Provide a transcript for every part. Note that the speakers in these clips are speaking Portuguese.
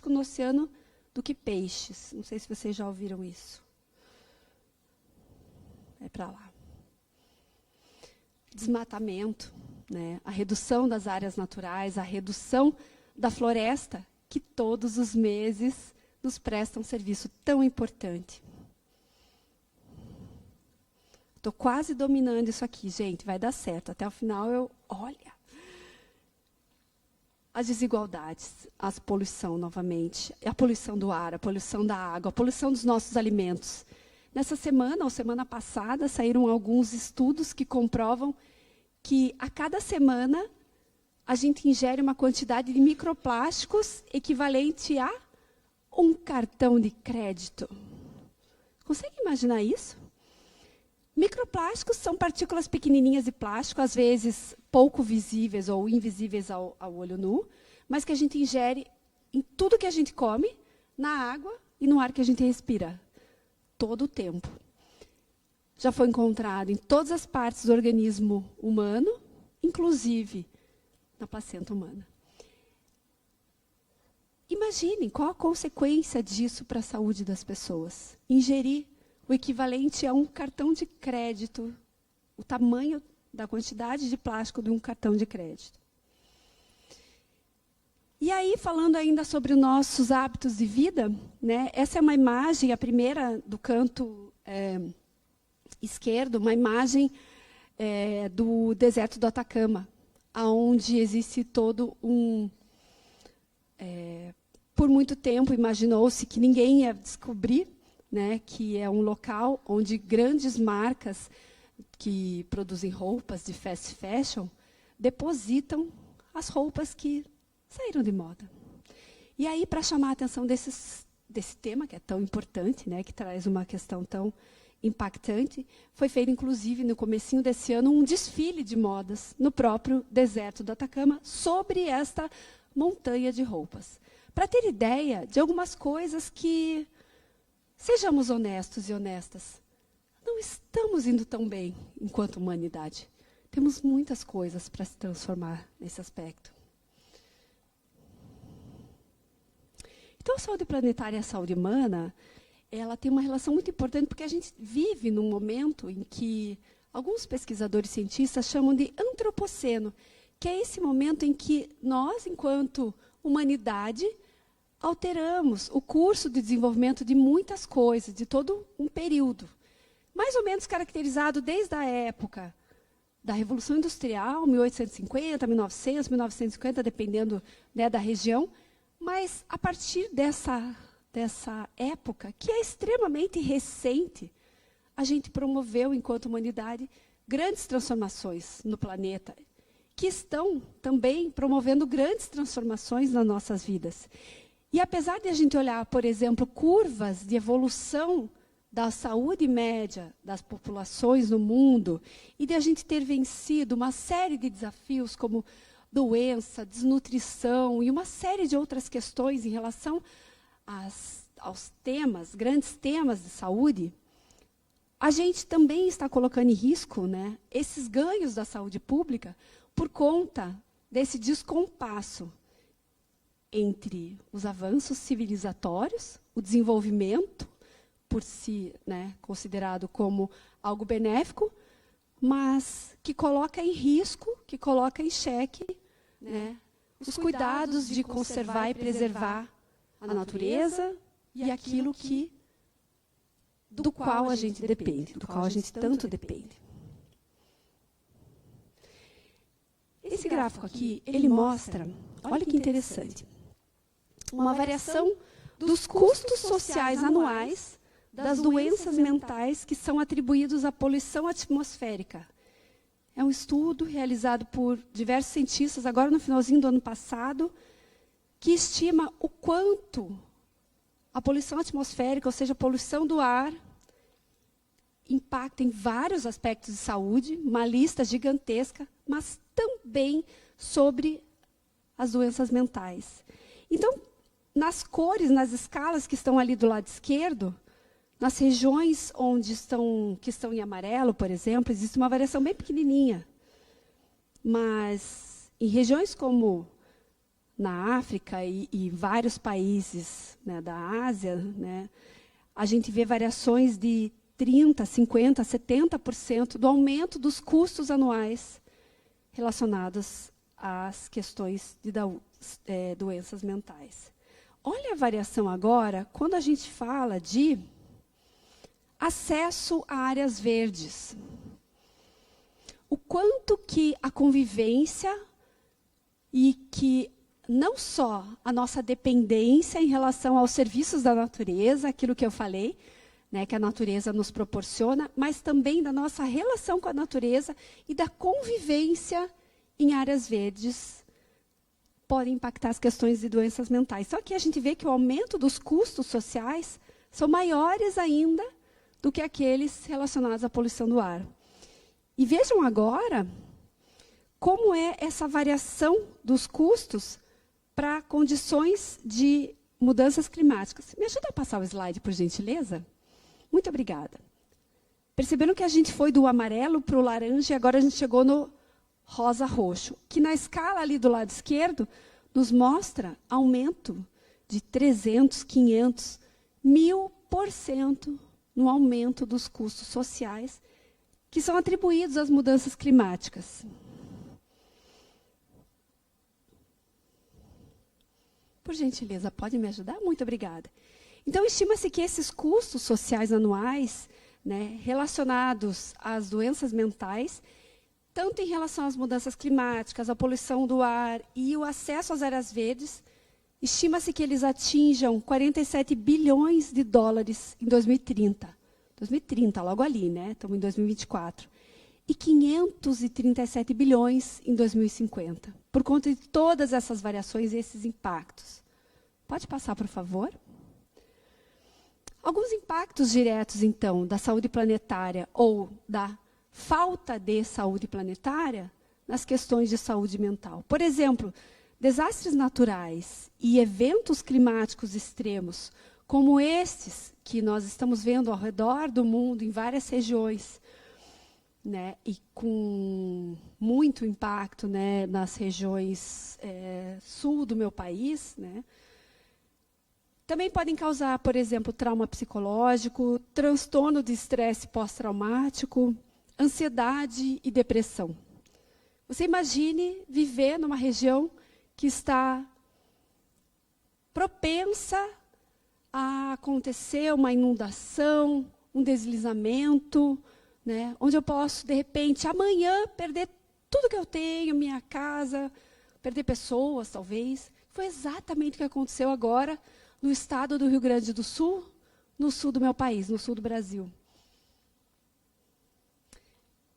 plástico no oceano do que peixes. Não sei se vocês já ouviram isso. É para lá. Desmatamento, né? A redução das áreas naturais, a redução da floresta, que todos os meses nos presta um serviço tão importante. Estou quase dominando isso aqui, gente. Vai dar certo. Até o final, olha. As desigualdades, a poluição, novamente. A poluição do ar, a poluição da água, a poluição dos nossos alimentos. Nessa semana, ou semana passada, saíram alguns estudos que comprovam que, a cada semana, a gente ingere uma quantidade de microplásticos equivalente a um cartão de crédito. Consegue imaginar isso? Microplásticos são partículas pequenininhas de plástico, às vezes pouco visíveis ou invisíveis ao olho nu, mas que a gente ingere em tudo que a gente come, na água e no ar que a gente respira, todo o tempo. Já foi encontrado em todas as partes do organismo humano, inclusive na placenta humana. Imaginem qual a consequência disso para a saúde das pessoas. Ingerir o equivalente a um cartão de crédito, o tamanho da quantidade de plástico de um cartão de crédito. E aí, falando ainda sobre os nossos hábitos de vida, né, essa é uma imagem, a primeira do canto esquerdo, uma imagem do deserto do Atacama, onde existe todo um... por muito tempo, imaginou-se que ninguém ia descobrir, né, que é um local onde grandes marcas que produzem roupas de fast fashion depositam as roupas que saíram de moda. E aí, para chamar a atenção desse tema, que é tão importante, né, que traz uma questão tão impactante, foi feito, inclusive, no comecinho desse ano, um desfile de modas no próprio deserto do Atacama sobre esta montanha de roupas. Para ter ideia de algumas coisas que, sejamos honestos e honestas, não estamos indo tão bem enquanto humanidade. Temos muitas coisas para se transformar nesse aspecto. Então, a saúde planetária e a saúde humana, ela tem uma relação muito importante, porque a gente vive num momento em que alguns pesquisadores cientistas chamam de antropoceno, que é esse momento em que nós, enquanto humanidade, alteramos o curso de desenvolvimento de muitas coisas, de todo um período, mais ou menos caracterizado desde a época da Revolução Industrial, 1850, 1900, 1950, dependendo, né, da região, mas a partir dessa época, que é extremamente recente, a gente promoveu, enquanto humanidade, grandes transformações no planeta, que estão também promovendo grandes transformações nas nossas vidas. E apesar de a gente olhar, por exemplo, curvas de evolução da saúde média das populações no mundo, e de a gente ter vencido uma série de desafios como doença, desnutrição e uma série de outras questões em relação aos temas, grandes temas de saúde, a gente também está colocando em risco, né, esses ganhos da saúde pública por conta desse descompasso entre os avanços civilizatórios, o desenvolvimento, por si, né, considerado como algo benéfico, mas que coloca em risco, que coloca em xeque, né, os cuidados de conservar e preservar a natureza e aquilo do qual a gente depende, do qual a gente tanto depende. Esse gráfico aqui, ele mostra, olha que interessante, uma variação dos custos sociais anuais das doenças mentais que são atribuídos à poluição atmosférica. É um estudo realizado por diversos cientistas, agora no finalzinho do ano passado, que estima o quanto a poluição atmosférica, ou seja, a poluição do ar, impacta em vários aspectos de saúde, uma lista gigantesca, mas também sobre as doenças mentais. Então, nas cores, nas escalas que estão ali do lado esquerdo, nas regiões que estão em amarelo, por exemplo, existe uma variação bem pequenininha. Mas em regiões como na África e vários países, né, da Ásia, né, a gente vê variações de 30%, 50%, 70% do aumento dos custos anuais relacionados às questões de doenças mentais. Olha a variação agora quando a gente fala de acesso a áreas verdes. O quanto que a convivência e que não só a nossa dependência em relação aos serviços da natureza, aquilo que eu falei, né, que a natureza nos proporciona, mas também da nossa relação com a natureza e da convivência em áreas verdes podem impactar as questões de doenças mentais. Só que a gente vê que o aumento dos custos sociais são maiores ainda do que aqueles relacionados à poluição do ar. E vejam agora como é essa variação dos custos para condições de mudanças climáticas. Me ajuda a passar o slide, por gentileza? Muito obrigada. Perceberam que a gente foi do amarelo para o laranja e agora a gente chegou no rosa-roxo, que na escala ali do lado esquerdo nos mostra aumento de 300, 500, 1000% no aumento dos custos sociais que são atribuídos às mudanças climáticas. Por gentileza, pode me ajudar? Muito obrigada. Então, estima-se que esses custos sociais anuais, né, relacionados às doenças mentais, tanto em relação às mudanças climáticas, à poluição do ar e o acesso às áreas verdes, estima-se que eles atinjam 47 bilhões de dólares em 2030. 2030, logo ali, né? Estamos em 2024. E 537 bilhões em 2050, por conta de todas essas variações e esses impactos. Pode passar, por favor? Alguns impactos diretos, então, da saúde planetária ou da falta de saúde planetária nas questões de saúde mental. Por exemplo, desastres naturais e eventos climáticos extremos, como estes que nós estamos vendo ao redor do mundo, em várias regiões, né, e com muito impacto, né, nas regiões sul do meu país, né, também podem causar, por exemplo, trauma psicológico, transtorno de estresse pós-traumático, ansiedade e depressão. Você imagine viver numa região que está propensa a acontecer uma inundação, um deslizamento, né, onde eu posso, de repente, amanhã, perder tudo que eu tenho, minha casa, perder pessoas, talvez. Foi exatamente o que aconteceu agora no estado do Rio Grande do Sul, no sul do meu país, no sul do Brasil.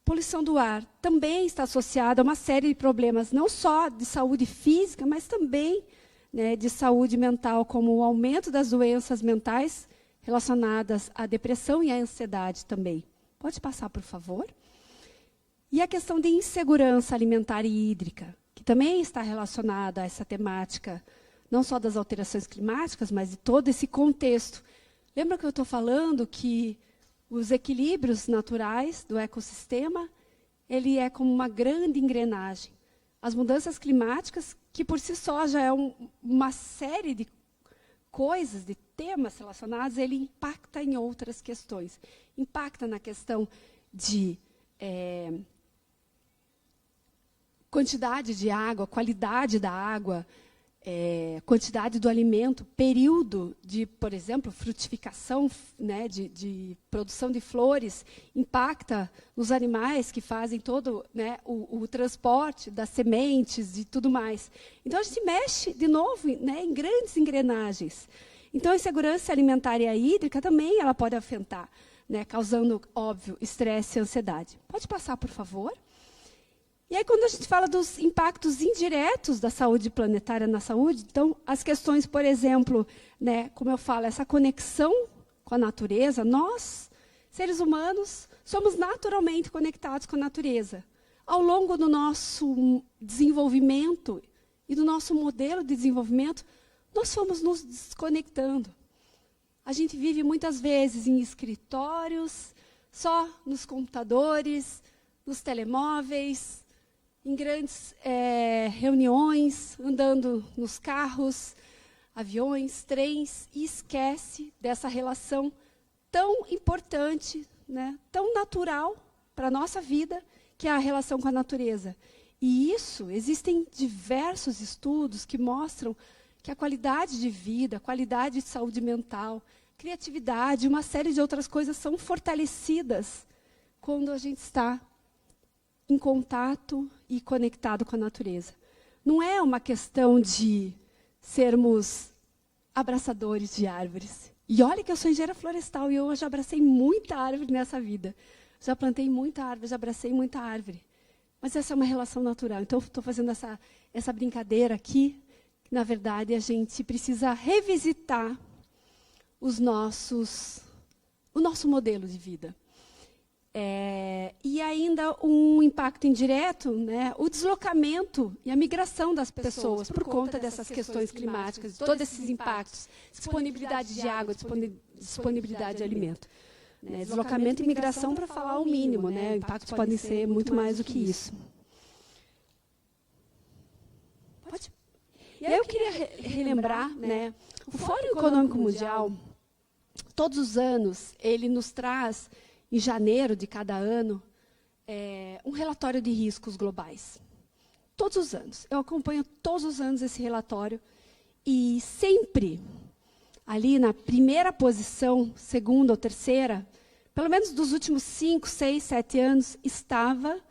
Poluição do ar também está associada a uma série de problemas, não só de saúde física, mas também, né, de saúde mental, como o aumento das doenças mentais relacionadas à depressão e à ansiedade também. Pode passar, por favor? E a questão de insegurança alimentar e hídrica, que também está relacionada a essa temática, não só das alterações climáticas, mas de todo esse contexto. Lembra que eu estou falando que os equilíbrios naturais do ecossistema, ele é como uma grande engrenagem. As mudanças climáticas, que por si só já é uma série de coisas, de temas relacionados, ele impacta em outras questões. Impacta na questão de quantidade de água, qualidade da água, quantidade do alimento, período de, por exemplo, frutificação, né, de produção de flores, impacta nos animais que fazem todo, né, o transporte das sementes e tudo mais. Então, a gente mexe, de novo, né, em grandes engrenagens. Então, a insegurança alimentar e a hídrica também ela pode afetar, né, causando, óbvio, estresse e ansiedade. Pode passar, por favor? E aí, quando a gente fala dos impactos indiretos da saúde planetária na saúde, então, as questões, por exemplo, né, como eu falo, essa conexão com a natureza, nós, seres humanos, somos naturalmente conectados com a natureza. Ao longo do nosso desenvolvimento e do nosso modelo de desenvolvimento, nós fomos nos desconectando. A gente vive muitas vezes em escritórios, só nos computadores, nos telemóveis, em grandes reuniões, andando nos carros, aviões, trens, e esquece dessa relação tão importante, né, tão natural para a nossa vida, que é a relação com a natureza. E isso, existem diversos estudos que mostram que a qualidade de vida, a qualidade de saúde mental, criatividade, uma série de outras coisas são fortalecidas quando a gente está em contato e conectado com a natureza. Não é uma questão de sermos abraçadores de árvores. E olha que eu sou engenheira florestal e eu já abracei muita árvore nessa vida. Já plantei muita árvore, já abracei muita árvore. Mas essa é uma relação natural. Então, estou fazendo essa brincadeira aqui. Que, na verdade, a gente precisa revisitar o nosso modelo de vida. E ainda um impacto indireto, né, o deslocamento e a migração das pessoas por conta dessas questões climáticas, todos esses impactos, disponibilidade de água, disponibilidade de alimento. Né, deslocamento e migração, para falar o mínimo, né, impactos podem ser muito mais do que isso. Pode? E aí eu queria relembrar, né, o Fórum Econômico Mundial, todos os anos, ele nos traz, em janeiro de cada ano, um relatório de riscos globais. Todos os anos. Eu acompanho todos os anos esse relatório e sempre, ali na primeira posição, segunda ou terceira, pelo menos dos últimos 5, 6, 7 anos, estava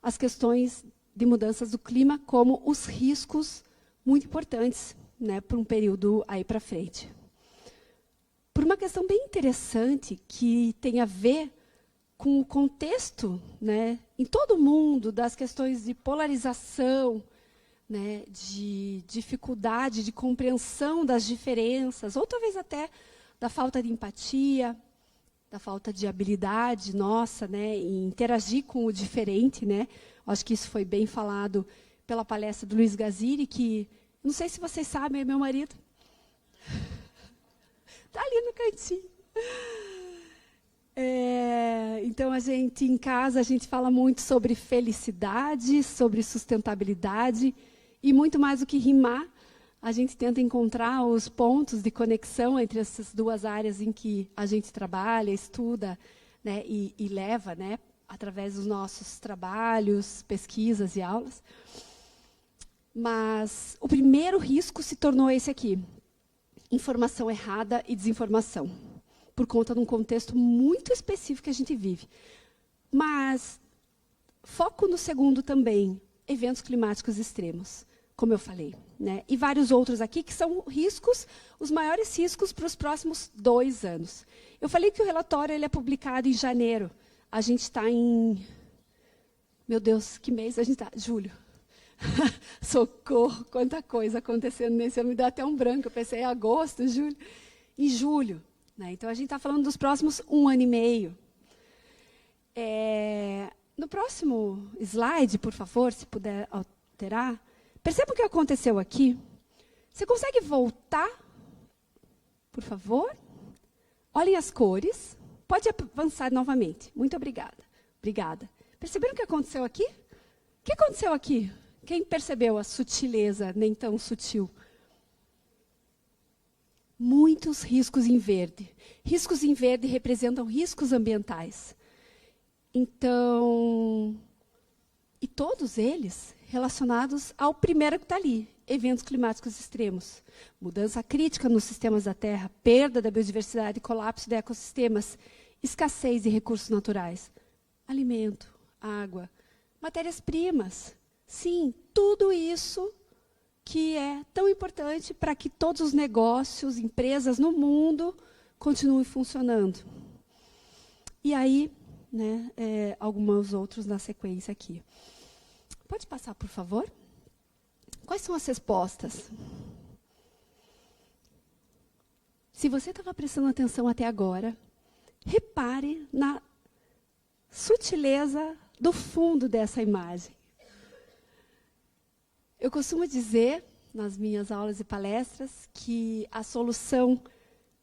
as questões de mudanças do clima como os riscos muito importantes, né, por um período aí para frente. Por uma questão bem interessante que tem a ver com o contexto, né, em todo o mundo, das questões de polarização, né, de dificuldade de compreensão das diferenças, ou talvez até da falta de empatia, da falta de habilidade nossa, né, em interagir com o diferente, né. Acho que isso foi bem falado pela palestra do Luiz Gaziri, que, não sei se vocês sabem, é meu marido. Está ali no cantinho. Então, a gente, em casa, a gente fala muito sobre felicidade, sobre sustentabilidade, e muito mais do que rimar, a gente tenta encontrar os pontos de conexão entre essas duas áreas em que a gente trabalha, estuda, né, e leva, né, através dos nossos trabalhos, pesquisas e aulas. Mas o primeiro risco se tornou esse aqui: informação errada e desinformação, por conta de um contexto muito específico que a gente vive. Mas foco no segundo também, eventos climáticos extremos, como eu falei, né? E vários outros aqui que são riscos, os maiores riscos para os próximos 2 anos. Eu falei que o relatório ele é publicado em janeiro. A gente está em... Meu Deus, que mês a gente está? Julho. Socorro, quanta coisa acontecendo nesse ano, me dá até um branco. Eu pensei, agosto, julho. Em julho. Né? Então, a gente está falando dos próximos 1 ano e meio. No próximo slide, por favor, se puder alterar, perceba o que aconteceu aqui. Você consegue voltar, por favor? Olhem as cores. Pode avançar novamente. Muito obrigada. Obrigada. Perceberam o que aconteceu aqui? O que aconteceu aqui? Quem percebeu a sutileza, nem tão sutil? Muitos riscos em verde. Riscos em verde representam riscos ambientais. Então, e todos eles relacionados ao primeiro que está ali, eventos climáticos extremos. Mudança crítica nos sistemas da Terra, perda da biodiversidade, colapso de ecossistemas, escassez de recursos naturais, alimento, água, matérias-primas. Sim, tudo isso que é tão importante para que todos os negócios, empresas no mundo continuem funcionando. E aí, né, alguns outros na sequência aqui. Pode passar, por favor? Quais são as respostas? Se você estava prestando atenção até agora, repare na sutileza do fundo dessa imagem. Eu costumo dizer, nas minhas aulas e palestras, que a solução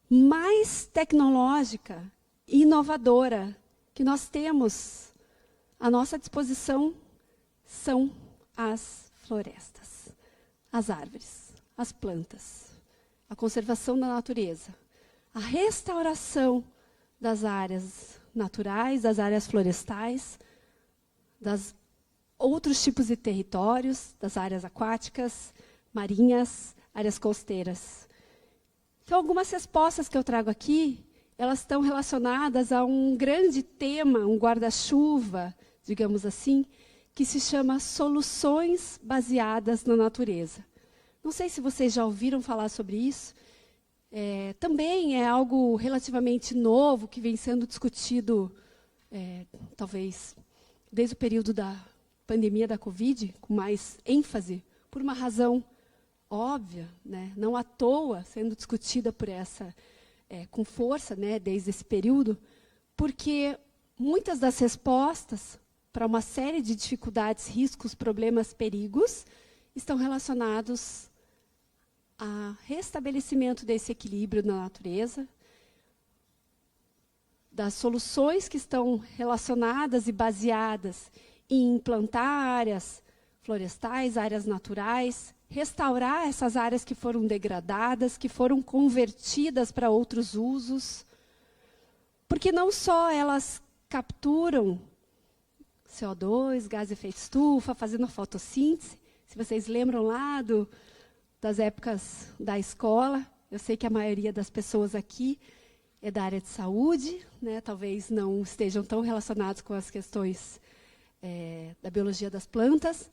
mais tecnológica e inovadora que nós temos à nossa disposição são as florestas, as árvores, as plantas, a conservação da natureza, a restauração das áreas naturais, das áreas florestais, das outros tipos de territórios, das áreas aquáticas, marinhas, áreas costeiras. Então, algumas respostas que eu trago aqui, elas estão relacionadas a um grande tema, um guarda-chuva, digamos assim, que se chama soluções baseadas na natureza. Não sei se vocês já ouviram falar sobre isso. Também é algo relativamente novo, que vem sendo discutido, talvez, desde o período da pandemia da Covid, com mais ênfase, por uma razão óbvia, né? Não à toa sendo discutida por com força, né, desde esse período, porque muitas das respostas para uma série de dificuldades, riscos, problemas, perigos, estão relacionados a restabelecimento desse equilíbrio na natureza, das soluções que estão relacionadas e baseadas em implantar áreas florestais, áreas naturais, restaurar essas áreas que foram degradadas, que foram convertidas para outros usos, porque não só elas capturam CO2, gás de efeito estufa, fazendo a fotossíntese. Se vocês lembram lá das épocas da escola, eu sei que a maioria das pessoas aqui é da área de saúde, né? Talvez não estejam tão relacionados com as questões da biologia das plantas,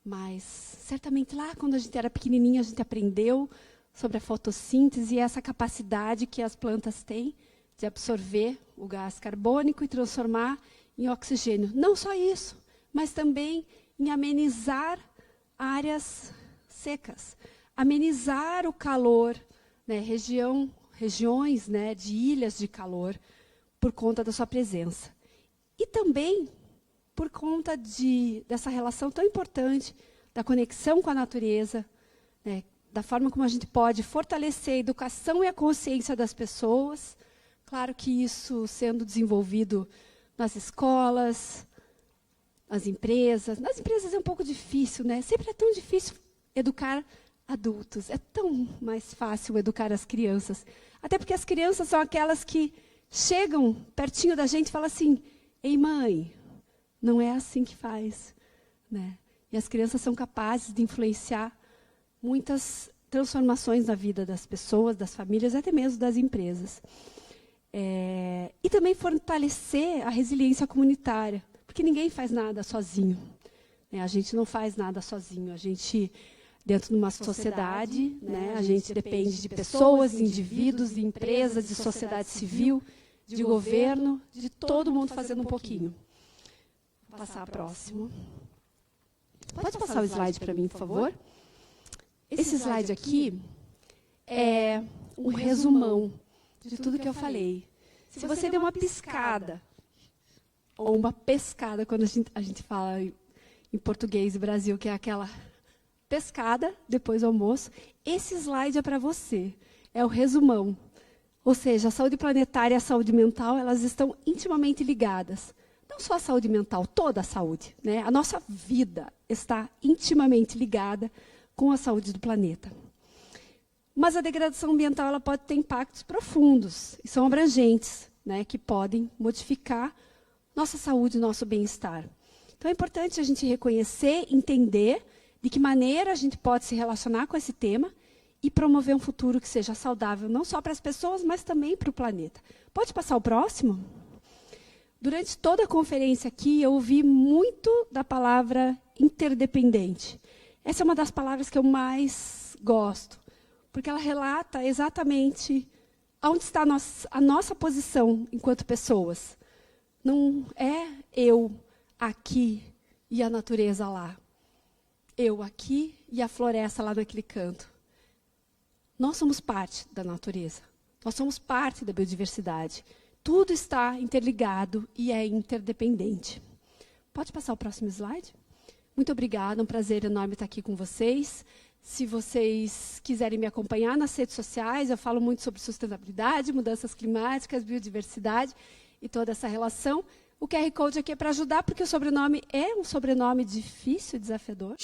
mas certamente lá, quando a gente era pequenininha, a gente aprendeu sobre a fotossíntese e essa capacidade que as plantas têm de absorver o gás carbônico e transformar em oxigênio. Não só isso, mas também em amenizar áreas secas, amenizar o calor, né, regiões, né, de ilhas de calor, por conta da sua presença. E também por conta dessa relação tão importante da conexão com a natureza, né, da forma como a gente pode fortalecer a educação e a consciência das pessoas. Claro que isso sendo desenvolvido nas escolas, nas empresas. Nas empresas é um pouco difícil, né? Sempre é tão difícil educar adultos. É tão mais fácil educar as crianças. Até porque as crianças são aquelas que chegam pertinho da gente e falam assim: ei, mãe, não é assim que faz, né? E as crianças são capazes de influenciar muitas transformações na vida das pessoas, das famílias, até mesmo das empresas. E também fortalecer a resiliência comunitária, porque ninguém faz nada sozinho, né? A gente não faz nada sozinho. A gente, dentro de uma sociedade, né, a gente depende de pessoas, de indivíduos, de empresas, de sociedade civil, de governo, de todo mundo fazendo um pouquinho. Vou passar a próxima. Pode passar o slide para mim, por favor? Esse slide aqui é um resumão de tudo que eu falei. Se você der uma piscada, ou uma pescada, quando a gente fala em português do Brasil, que é aquela pescada depois do almoço, esse slide é para você. É o resumão. Ou seja, a saúde planetária e a saúde mental, elas estão intimamente ligadas. Não só a saúde mental, toda a saúde, né? A nossa vida está intimamente ligada com a saúde do planeta. Mas a degradação ambiental ela pode ter impactos profundos e são abrangentes, né, que podem modificar nossa saúde, nosso bem-estar. Então, é importante a gente reconhecer, entender de que maneira a gente pode se relacionar com esse tema e promover um futuro que seja saudável, não só para as pessoas, mas também para o planeta. Pode passar o próximo? Durante toda a conferência aqui, eu ouvi muito da palavra interdependente. Essa é uma das palavras que eu mais gosto, porque ela relata exatamente onde está a nossa posição enquanto pessoas. Não é eu aqui e a natureza lá. Eu aqui e a floresta lá naquele canto. Nós somos parte da natureza. Nós somos parte da biodiversidade. Tudo está interligado e é interdependente. Pode passar o próximo slide? Muito obrigada, é um prazer enorme estar aqui com vocês. Se vocês quiserem me acompanhar nas redes sociais, eu falo muito sobre sustentabilidade, mudanças climáticas, biodiversidade e toda essa relação. O QR Code aqui é para ajudar, porque o sobrenome é um sobrenome difícil, desafiador.